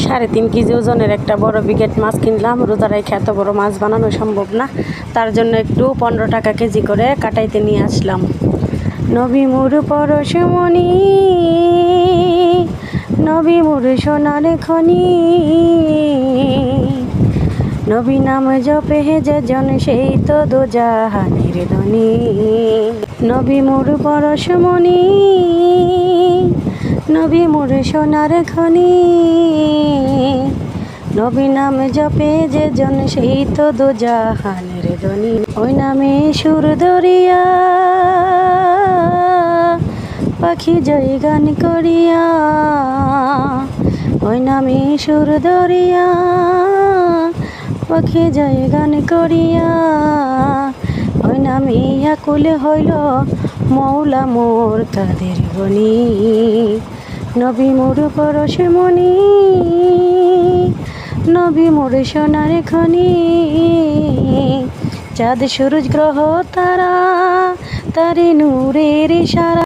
3.5 KG ওজনের একটা বড় বিকেট মাছ কিনলাম। রোজা রেখে এত বড় মাছ বানানো সম্ভব না, তার জন্য একটু 15 টাকা কেজি করে কাটাইতে নিয়ে আসলাম। নবী মোর পরশমণি, নবী মোর সোনার খনি, নবী নাম জপে যেজন সেই তো দোজাহানের ধনী। নবী মোর পরশমণি, নবী মোর সোনার খনি, নবী নাম জপে যেজন সেই তো দোজাহানের ধনী। ওই নামে সুর দরিয়া পাখি জয় গান করিয়া, ওই নামে সুর দরিয়া পাখি জয় গান করিয়া, ওই নামে আকুল হইল মৌলা মোর কাদের গনি। নবী মোর পরশমণি, নবী মোর সোনার খনি, চাঁদ সূরজ গ্রহ তারা তারি নূরের ইশারা।